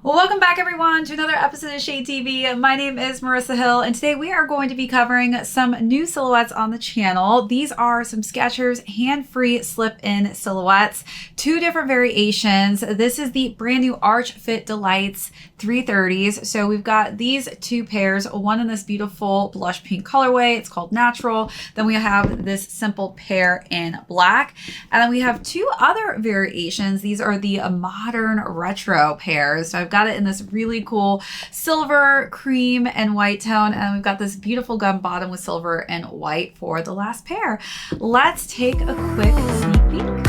Well, welcome back everyone to another episode of Shade TV. My name is Marissa Hill, and today we are going to be covering some new silhouettes on the channel. These are some Skechers hand-free slip-in silhouettes, two different variations. This is the brand new Arch Fit D'Lites 330s. So we've got these two pairs, one in this beautiful blush pink colorway. It's called Natural. Then we have this simple pair in black. And then we have two other variations. These are the modern retro pairs. So I've got it in this really cool silver, cream, and white tone. And we've got this beautiful gum bottom with silver and white for the last pair. Let's take a quick sneak peek.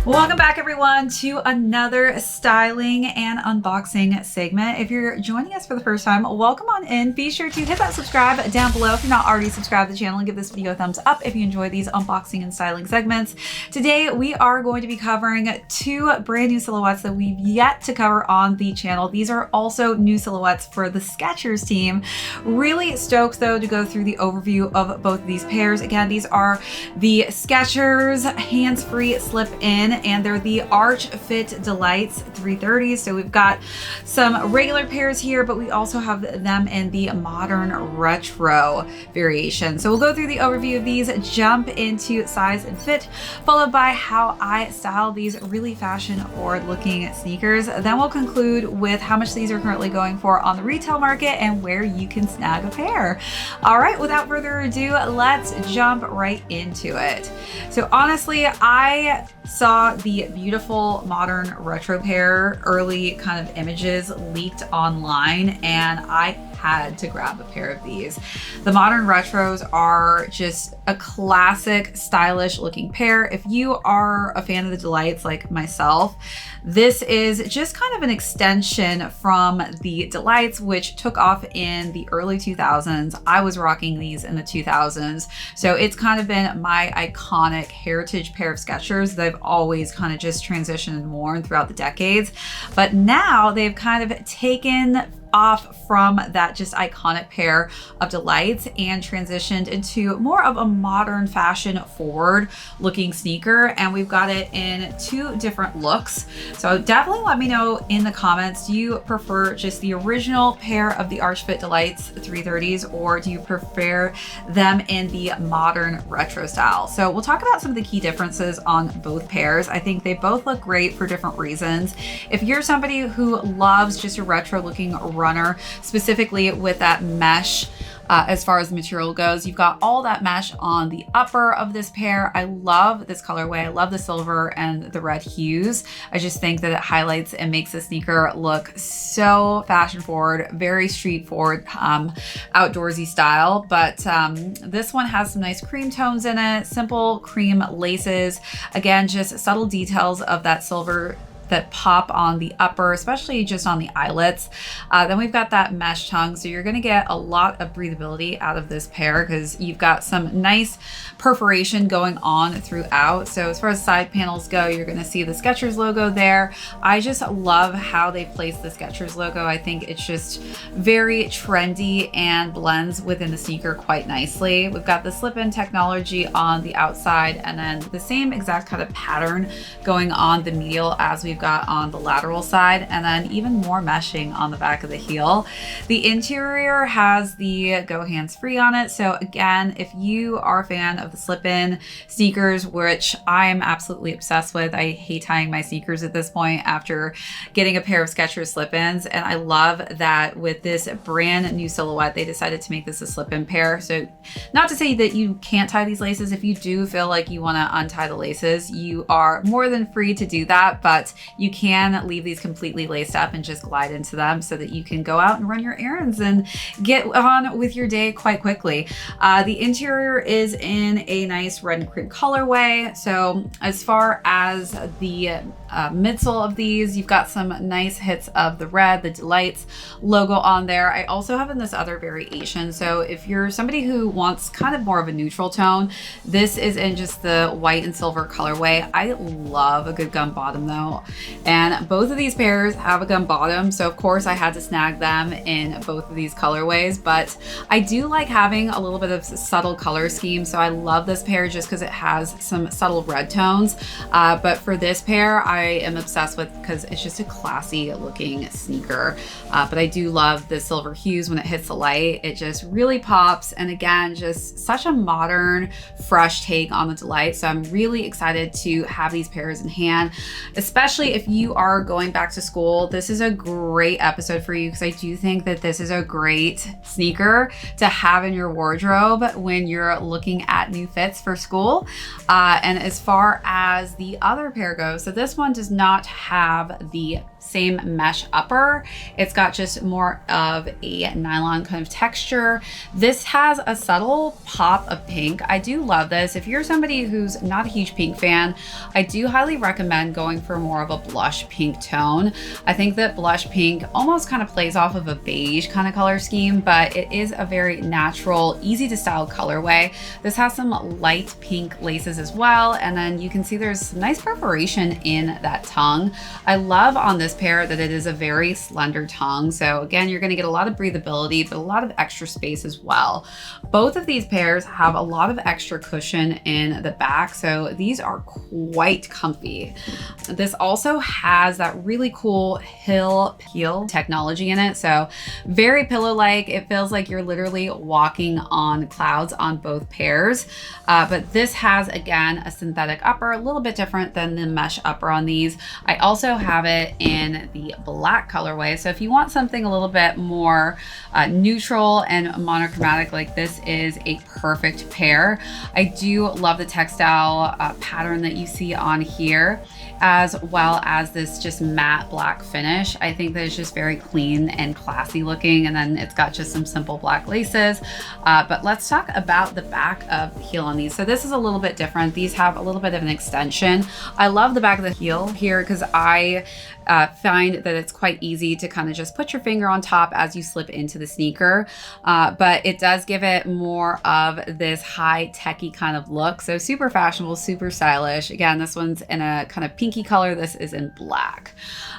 Welcome back everyone to another styling and unboxing segment. If you're joining us for the first time, welcome on in. Be sure to hit that subscribe down below if you're not already subscribed to the channel, and give this video a thumbs up if you enjoy these unboxing and styling segments. Today we are going to be covering two brand new silhouettes that we've yet to cover on the channel. These are also new silhouettes for the Skechers team. Really stoked though to go through the overview of both of these pairs. Again, these are the Skechers hands-free slip-in, and they're the Arch Fit D'Lites 330s. So we've got some regular pairs here, but we also have them in the modern retro variation. So we'll go through the overview of these, jump into size and fit, followed by how I style these really fashion forward looking sneakers. Then we'll conclude with how much these are currently going for on the retail market and where you can snag a pair. All right, without further ado, let's jump right into it. So honestly, I saw the beautiful modern retro pair early kind of images leaked online, and I had to grab a pair of these. The modern retros are just a classic stylish looking pair. If you are a fan of the D'Lites like myself, this is just kind of an extension from the D'Lites, which took off in the early 2000s. I was rocking these in the 2000s. So it's kind of been my iconic heritage pair of Skechers that I've always kind of just transitioned and worn throughout the decades. But now they've kind of taken off from that just iconic pair of D'Lites and transitioned into more of a modern fashion forward looking sneaker, and we've got it in two different looks. So definitely let me know in the comments, do you prefer just the original pair of the Arch Fit D'Lites 330s, or do you prefer them in the modern retro style? So we'll talk about some of the key differences on both pairs. I think they both look great for different reasons. If you're somebody who loves just a retro looking runner, specifically with that mesh as far as the material goes, you've got all that mesh on the upper of this pair. I love this colorway. I love the silver and the red hues. I just think that it highlights and makes the sneaker look so fashion forward, very street forward, outdoorsy style. But this one has some nice cream tones in it, simple cream laces. Again, just subtle details of that silver that pop on the upper, especially just on the eyelets. Then we've got that mesh tongue. So you're gonna get a lot of breathability out of this pair because you've got some nice perforation going on throughout. So as far as side panels go, you're gonna see the Skechers logo there. I just love how they place the Skechers logo. I think it's just very trendy and blends within the sneaker quite nicely. We've got the slip-in technology on the outside, and then the same exact kind of pattern going on the medial as we've got on the lateral side, and then even more meshing on the back of the heel. The interior has the Go Hands Free on it. So again, if you are a fan of the slip-in sneakers, which I am absolutely obsessed with, I hate tying my sneakers at this point after getting a pair of Skechers slip-ins, and I love that with this brand new silhouette, they decided to make this a slip-in pair. So not to say that you can't tie these laces. If you do feel like you want to untie the laces, you are more than free to do that. But you can leave these completely laced up and just glide into them so that you can go out and run your errands and get on with your day quite quickly. The interior is in a nice red and cream colorway. So as far as the midsole of these, you've got some nice hits of the red, the D'Lites logo on there. I also have in this other variation. So if you're somebody who wants kind of more of a neutral tone, this is in just the white and silver colorway. I love a good gum bottom though. And both of these pairs have a gum bottom. So of course I had to snag them in both of these colorways, but I do like having a little bit of subtle color scheme. So I love this pair just because it has some subtle red tones. But for this pair, I am obsessed with because it's just a classy looking sneaker. But I do love the silver hues when it hits the light. It just really pops. And again, just such a modern, fresh take on the D'Lites. So I'm really excited to have these pairs in hand, especially if you are going back to school. This is a great episode for you because I do think that this is a great sneaker to have in your wardrobe when you're looking at new fits for school. And as far as the other pair goes, so this one does not have the same mesh upper. It's got just more of a nylon kind of texture. This has a subtle pop of pink. I do love this. If you're somebody who's not a huge pink fan, I do highly recommend going for more of a blush pink tone. I think that blush pink almost kind of plays off of a beige kind of color scheme, but it is a very natural, easy to style colorway. This has some light pink laces as well. And then you can see there's some nice perforation in that tongue. I love on this pair that it is a very slender tongue. So again, you're going to get a lot of breathability, but a lot of extra space as well. Both of these pairs have a lot of extra cushion in the back. So these are quite comfy. This also has that really cool heel technology in it. So very pillow-like. It feels like you're literally walking on clouds on both pairs. But this has, again, a synthetic upper, a little bit different than the mesh upper on these. I also have it in the black colorway. So if you want something a little bit more neutral and monochromatic, like this is a perfect pair. I do love the textile pattern that you see on here, as well as this just matte black finish. I think that it's just very clean and classy looking. And then it's got just some simple black laces. But let's talk about the back of the heel on these. So this is a little bit different. These have a little bit of an extension. I love the back of the heel here because I find that it's quite easy to kind of just put your finger on top as you slip into the sneaker. But it does give it more of this high techy kind of look. So super fashionable, super stylish. Again, this one's in a kind of pinky color. This is in black.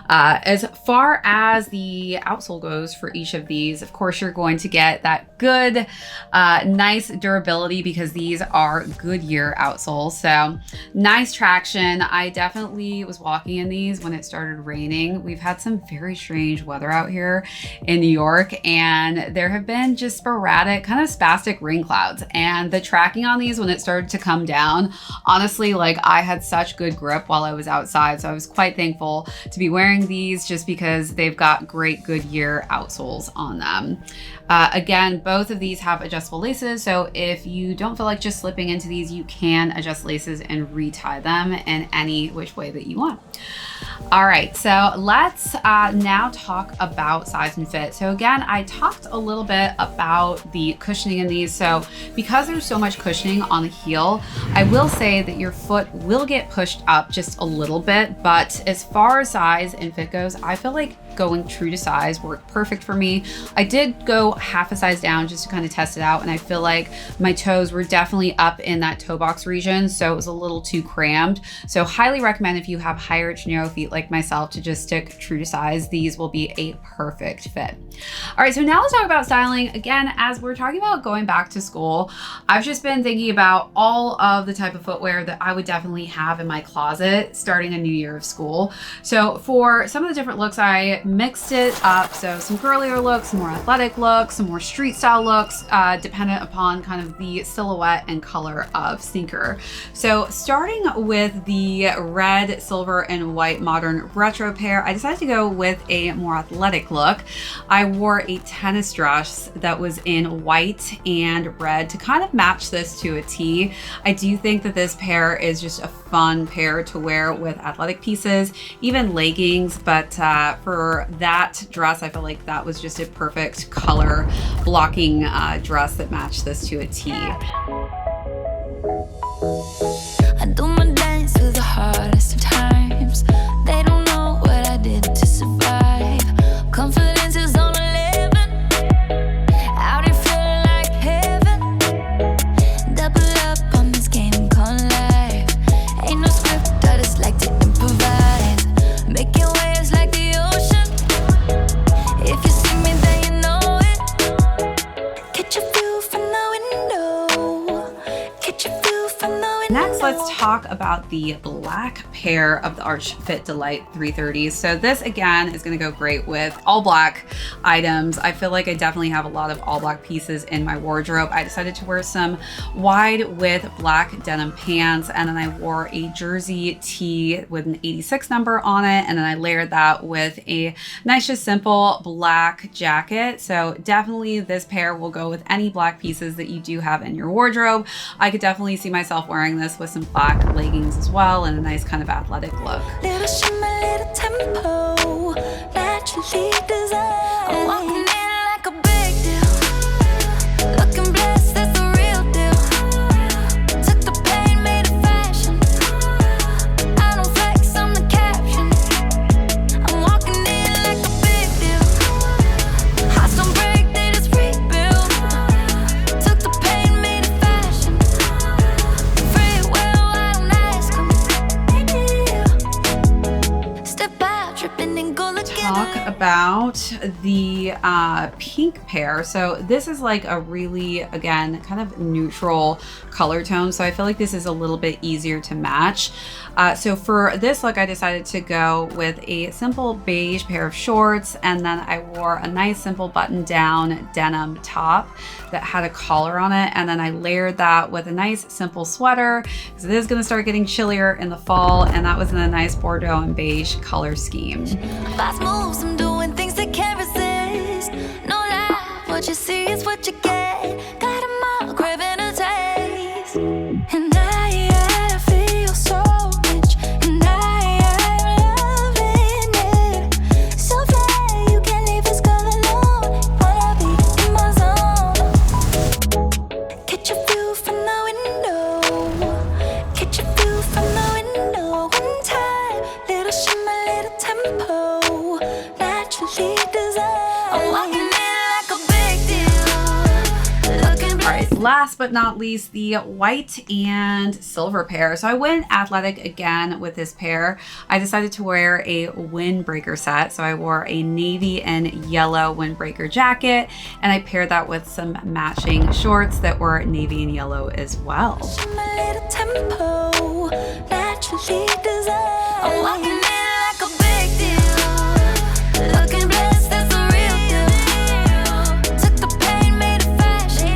As far as the outsole goes for each of these, of course, you're going to get that good, nice durability because these are Goodyear outsoles. So nice traction. I definitely was walking in these when it started raining. We've had some very strange weather out here in New York, and there have been just sporadic kind of spastic rain clouds. And the tracking on these when it started to come down, honestly, like I had such good grip while I was outside. So I was quite thankful to be wearing these just because they've got great Goodyear outsoles on them. Again, both of these have adjustable laces. So if you don't feel like just slipping into these, you can adjust laces and retie them in any which way that you want. All right, so let's now talk about size and fit. So again, I talked a little bit about the cushioning in these. So because there's so much cushioning on the heel, I will say that your foot will get pushed up just a little bit, but as far as size and fit goes, I feel like going true to size worked perfect for me. I did go half a size down just to kind of test it out, and I feel like my toes were definitely up in that toe box region, so it was a little too crammed. So highly recommend if you have high arch narrow feet like myself to just stick true to size. These will be a perfect fit. All right, so now let's talk about styling. Again, as we're talking about going back to school, I've just been thinking about all of the type of footwear that I would definitely have in my closet starting a new year of school. So for some of the different looks, I mixed it up. So some girlier looks, some more athletic looks, some more street style looks, dependent upon kind of the silhouette and color of sneaker. So starting with the red, silver, and white modern retro wardrobe pair, I decided to go with a more athletic look. I wore a tennis dress that was in white and red to kind of match this to a tee. I do think that this pair is just a fun pair to wear with athletic pieces, even leggings, but for that dress, I felt like that was just a perfect color blocking dress that matched this to a tee. I do my dance to the hardest of times. They don't know what I did to survive. Confidence is on 11. Out here feeling like heaven. Double up on this game called life. Ain't no script, I just like to improvise. Making waves like the ocean. If you see me, then you know it. Catch a view from the window. Catch a view from the window. Next, let's talk about the black pair of the Skechers D'Lites 330s. So this again is going to go great with all black items. I feel like I definitely have a lot of all black pieces in my wardrobe. I decided to wear some wide width black denim pants, and then I wore a jersey tee with an 86 number on it, and then I layered that with a nice just simple black jacket. So definitely this pair will go with any black pieces that you do have in your wardrobe. I could definitely see myself wearing this with some black leggings as well and a nice kind of athletic look. Little shimmer, little tempo, naturally designed. I'm walking in like a big deal. Looking blessed, that's the real deal. Took the pain, made it fashion. I don't flex on the caption. I'm walking in like a big deal. Hearts don't break, they just rebuild. Took the pain, made it fashion. Free will, I don't ask 'em. Step out, tripping and go look Talk about the pink pair. So this is like a really, again, kind of neutral color tone. So I feel like this is a little bit easier to match. So for this look, I decided to go with a simple beige pair of shorts, and then I wore a nice simple button down denim top that had a collar on it. And then I layered that with a nice simple sweater because it is going to start getting chillier in the fall. And that was in a nice Bordeaux and beige color scheme. fast moves, I'm doing things that can't resist. No lie, what you see is what you get. Got 'em all craving a taste. And I feel so rich, and I'm loving it. So fly, you can't leave this girl alone. Wanna be in my zone. Catch a view from the window. Catch a view from the window. One time, little shimmer, little tempo. Naturally designed. I'm walking in like a big deal. Looking All right, last but not least, the white and silver pair. So I went athletic again with this pair. I decided to wear a windbreaker set. So I wore a navy and yellow windbreaker jacket, and I paired that with some matching shorts that were navy and yellow as well. shimmer, little tempo. Naturally designed. I'm walking in like a big deal. Looking blessed, that's the real deal. Took the pain, made it fashion.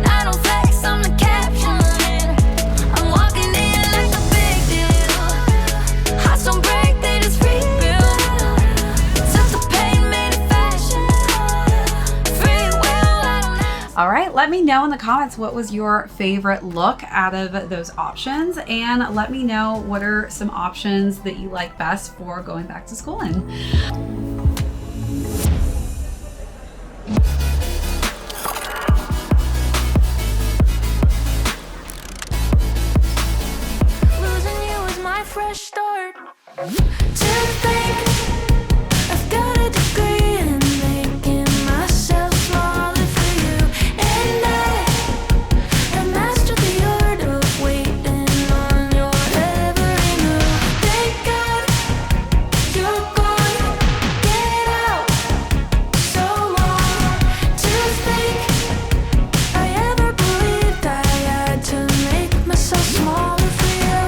I don't flex on the caption. I'm walking in like a big deal. Hearts don't break, they just rebuild. Took the pain, made it fashion. Free will, I don't ask. All right, let me know in the comments what was your favorite look out of those options, and let me know what are some options that you like best for going back to school in. Losing you is my fresh start. To think I've got a degree in making myself smaller for you, and I have mastered the art of waiting on your every move. Thank God you're gone. Get out. So long to think I ever believed I had to make myself smaller for you.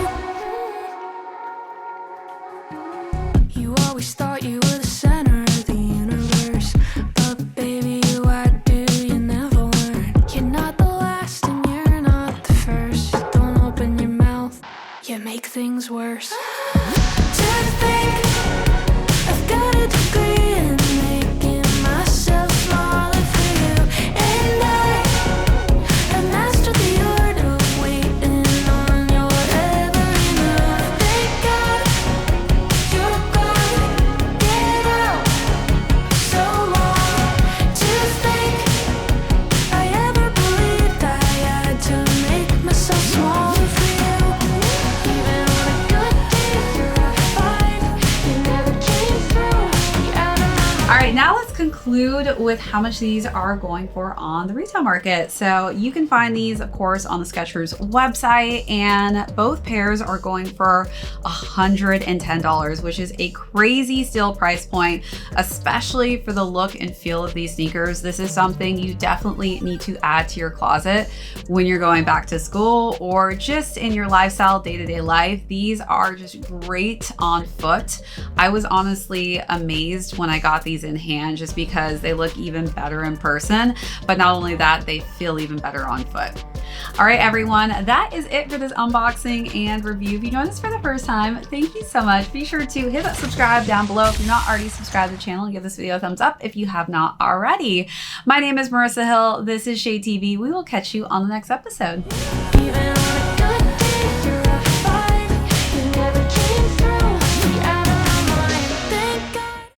You always thought you were the center of the universe, but baby, you lied to, you never weren't. You're not the last and you're not the first. Don't open your mouth, you make things worse. To think right, now let's conclude with how much these are going for on the retail market. So you can find these, of course, on the Skechers website, and both pairs are going for $110, which is a crazy steal price point, especially for the look and feel of these sneakers. This is something you definitely need to add to your closet when you're going back to school or just in your lifestyle, day-to-day life. These are just great on foot. I was honestly amazed when I got these in hand just because they look even better in person, but not only that, they feel even better on foot. All right, everyone, that is it for this unboxing and review. If you joined us for the first time, thank you so much. Be sure to hit that subscribe down below if you're not already subscribed to the channel, and give this video a thumbs up if you have not already. My name is Marissa Hill. This is ShadeTV. We will catch you on the next episode.